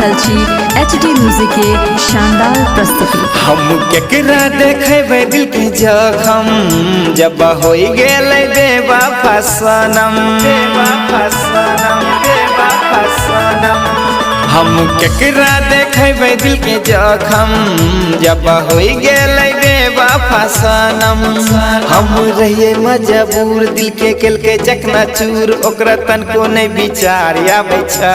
रहल छी HD music के शानदार प्रस्तुति। हम केकरा देखेबे दिल के जखम जब होई गेलै बेवफा सनम बेवफा सनम बेवफा सनम। हम केकरा देखेबे दिल के जखम जब होई गेलै बेवफा सनम। हम रहिए मजबूर दिल के केल के चकना चूर ओकरा तनको नहीं विचार आबै छै।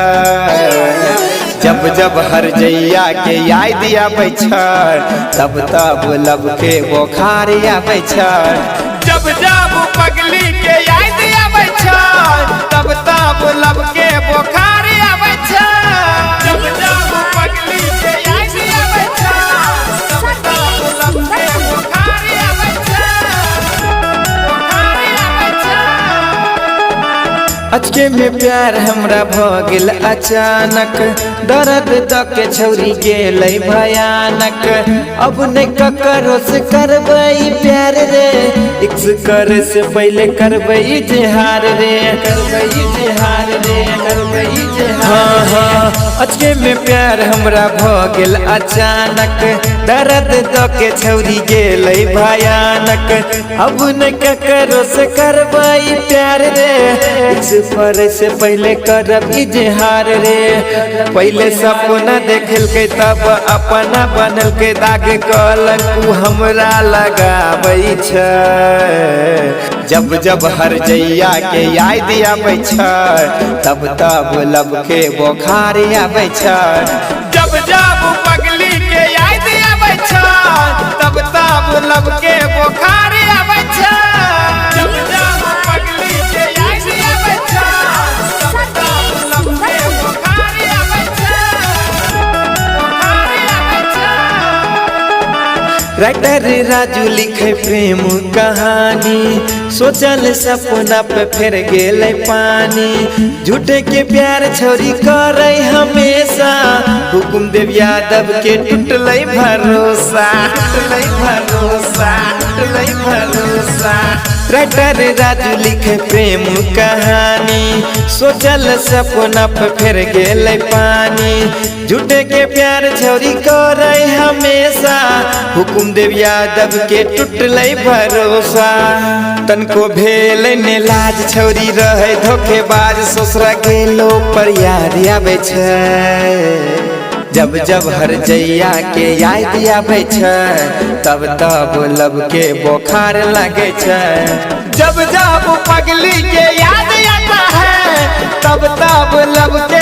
जब जब हर जइया के याद आबै छै तब तब लब के बोखार आबै छै। जब जब पगली के याद आबै छै तब तब लब के बोखार आबै छै। जब जब पगली के याद आबै छै तब तब लब के बोखार आबै छै बोखार आबै छै। अचके में प्यार हमरा भ गेल अचानक दर्द द के छौरी गेलै भयानक। अब नहीं ककरो से करबै प्यार रे इक्स करे से पहले करबै इजहार रे करबै इजहार रे करबै इजहार। हाँ हाँ अचके में प्यार हमरा भ गेल अचानक दर्द द के छौरी गेलै भयानक। अब नहीं ककरो से करबै प्यार रे इक्स करे से पहले करब इजहार रे। पहले सपना देखल के तब अपना बनल के दाग कलंक हमरा लगाबै छै। जब जब हर जइया के याद आबै छै तब तब लब के बोखार आबै छै। जब जब पगली के याद आबै छै तब तब लब के बोखार आबै छै। जब जब पगली के याद आबै छै तब तब लब के बोखार आबै छै बोखार आबै छै। राइटर राजू लिखे प्रेम कहानी सोचल सपना पे फिर गेलै पानी। झूठे के प्यार छोरी करे हमेशा हुकुम देव यादव के टूटलै भरोसा टूटलै भरोसा टूटलै भरोसा। राइटर राजू लिखे प्रेम कहानी सोचल सपना पे फिर गेलै पानी। झूठे के प्यार छोरी करे हमेशा हुकुम देव यादव के टूटलै भरोसा। तनको भेल ने लाज छौरी रहे धोखेबाज ससुरा गेलो पर याद आबै छै। जब जब हर जइया के याद आबै छै तब तब लब के बोखार लगे छै। जब जब पगली के याद आता है तब तब लब के